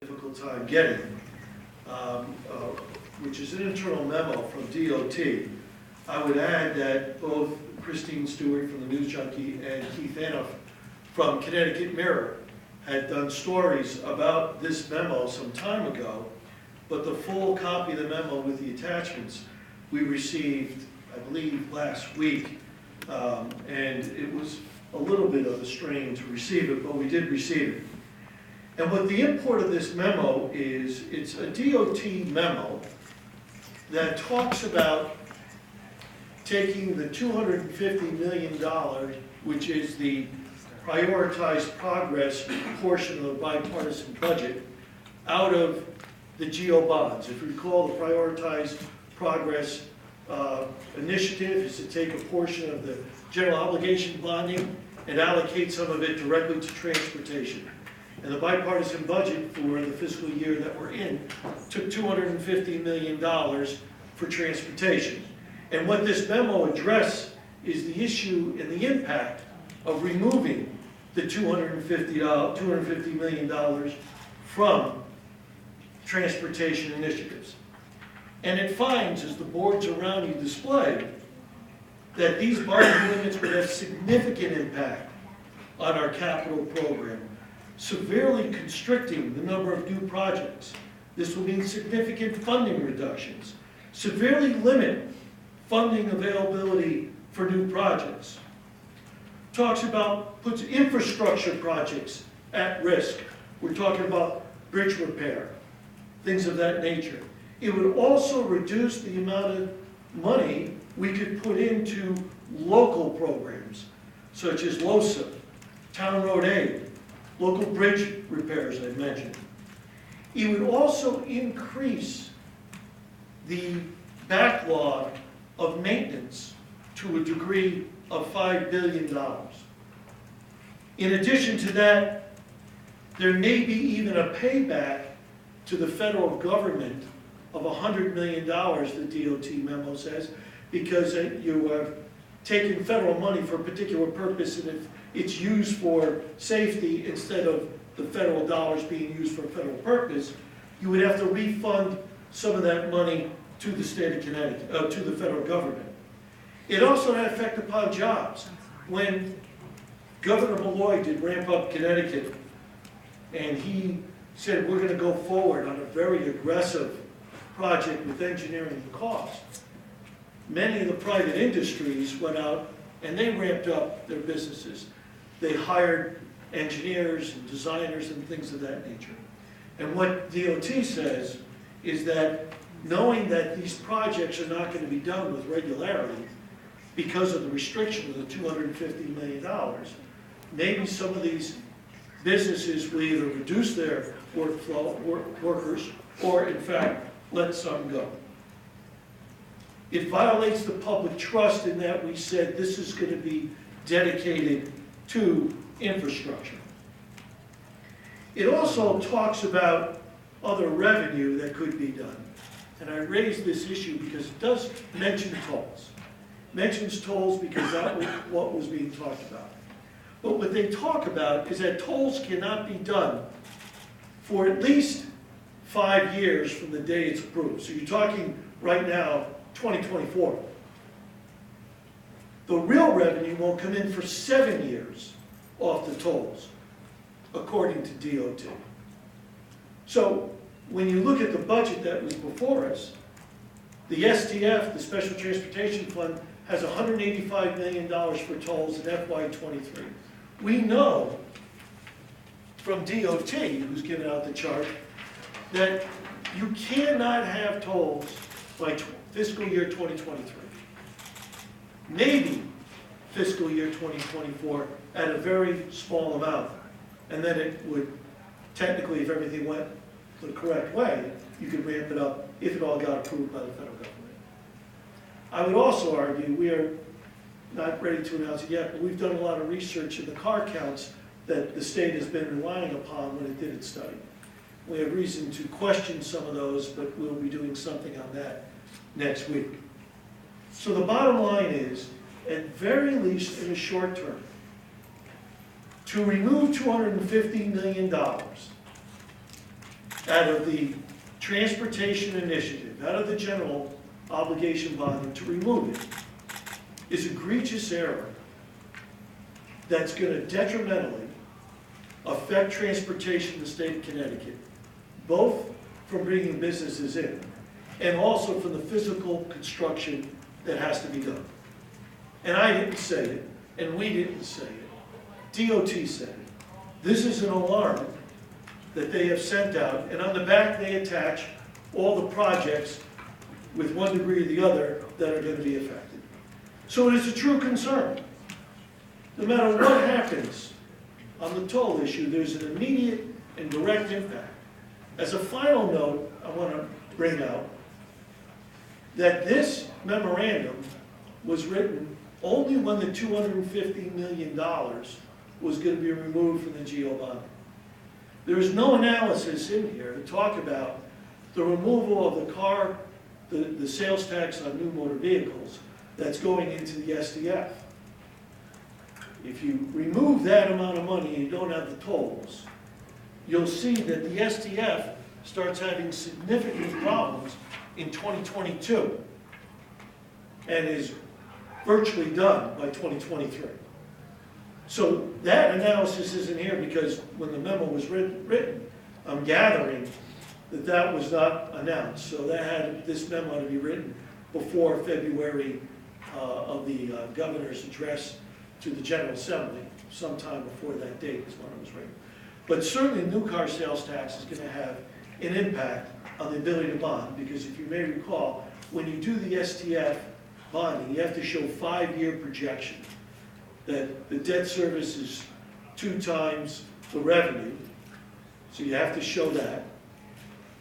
difficult time getting, which is an internal memo from DOT. I would add that both Christine Stewart from the News Junkie and Keith Anoff from Connecticut Mirror had done stories about this memo some time ago, but the full copy of the memo with the attachments we received, I believe, last week, and it was a little bit of a strain to receive it, but we did receive it. And what the import of this memo is, it's a DOT memo that talks about taking the $250 million, which is the prioritized progress portion of the bipartisan budget, out of the GO bonds. If you recall, the prioritized progress initiative is to take a portion of the general obligation bonding and allocate some of it directly to transportation. And the bipartisan budget for the fiscal year that we're in took $250 million for transportation. And what this memo addresses is the issue and the impact of removing the $250 million from transportation initiatives. And it finds, as the boards around you display, that these bonding limits would have significant impact on our capital program, severely constricting the number of new projects. This will mean significant funding reductions, severely limit funding availability for new projects. Talks about, puts infrastructure projects at risk. We're talking about bridge repair, things of that nature. It would also reduce the amount of money we could put into local programs, such as LOSA, Town Road Aid, local bridge repairs I mentioned. It would also increase the backlog of maintenance to a degree of $5 billion. In addition to that, there may be even a payback to the federal government of $100 million, the DOT memo says, because you have taken federal money for a particular purpose, and if it's used for safety instead of the federal dollars being used for a federal purpose, you would have to refund some of that money to the state of Connecticut, to the federal government. It also had effect upon jobs. When Governor Malloy did ramp up Connecticut, and he said we're going to go forward on a very aggressive project with engineering and cost, many of the private industries went out and they ramped up their businesses. They hired engineers and designers and things of that nature. And what DOT says is that knowing that these projects are not going to be done with regularity because of the restriction of the $250 million, maybe some of these businesses will either reduce their workers or, in fact, let some go. It violates the public trust in that we said this is going to be dedicated to infrastructure. It also talks about other revenue that could be done. And I raised this issue because it does mention tolls. It mentions tolls because that was what was being talked about. But what they talk about is that tolls cannot be done for at least 5 years from the day it's approved. So you're talking right now, 2024. The real revenue won't come in for 7 years off the tolls, according to DOT. So when you look at the budget that was before us, the STF, the Special Transportation Fund, has $185 million for tolls in FY23. We know from DOT, who's given out the chart, that you cannot have tolls by fiscal year 2023. Maybe fiscal year 2024 at a very small amount. And then it would, technically, if everything went the correct way, you could ramp it up if it all got approved by the federal government. I would also argue, we are not ready to announce it yet, but we've done a lot of research in the car counts that the state has been relying upon when it did its study. We have reason to question some of those, but we'll be doing something on that next week. So the bottom line is, at very least in the short term, to remove $250 million out of the transportation initiative, out of the general obligation bonding, to remove it is egregious error that's going to detrimentally affect transportation in the state of Connecticut, both from bringing businesses in and also from the physical construction that has to be done. And I didn't say it, and we didn't say it. DOT said it. This is an alarm that they have sent out, and on the back they attach all the projects with one degree or the other that are going to be affected. So it is a true concern. No matter what happens on the toll issue, there's an immediate and direct impact. As a final note, I want to bring out that this memorandum was written only when the $250 million was going to be removed from the GO bond. There is no analysis in here to talk about the removal of the sales tax on new motor vehicles that's going into the SDF. If you remove that amount of money and you don't have the tolls, you'll see that the SDF starts having significant problems in 2022 and is virtually done by 2023. So that analysis isn't here because when the memo was written, I'm gathering that that was not announced. So this memo had to be written before February of the governor's address to the General Assembly. Sometime before that date is when it was written. But certainly new car sales tax is going to have an impact on the ability to bond, because if you may recall, when you do the STF bonding, you have to show 5-year projection that the debt service is 2 times the revenue, so you have to show that.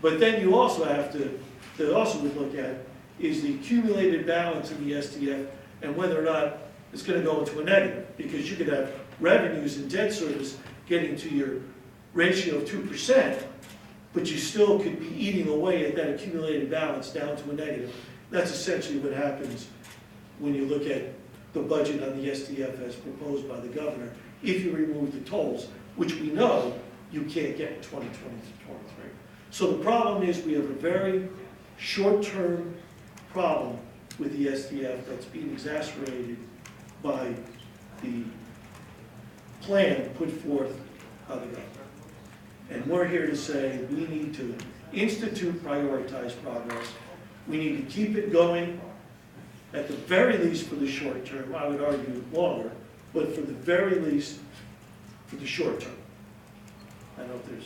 But then you also have to, they also would look at is the accumulated balance in the STF and whether or not it's going to go into a negative, because you could have revenues and debt service getting to your ratio of 2%, but you still could be eating away at that accumulated balance down to a negative. That's essentially what happens when you look at the budget on the STF as proposed by the governor, if you remove the tolls, which we know you can't get in 2020 to 23. So the problem is we have a very short-term problem with the STF that's being exacerbated by the plan put forth by the governor. And we're here to say we need to institute prioritized progress. We need to keep it going, at the very least for the short term. I would argue longer, but for the very least for the short term. I don't know if there's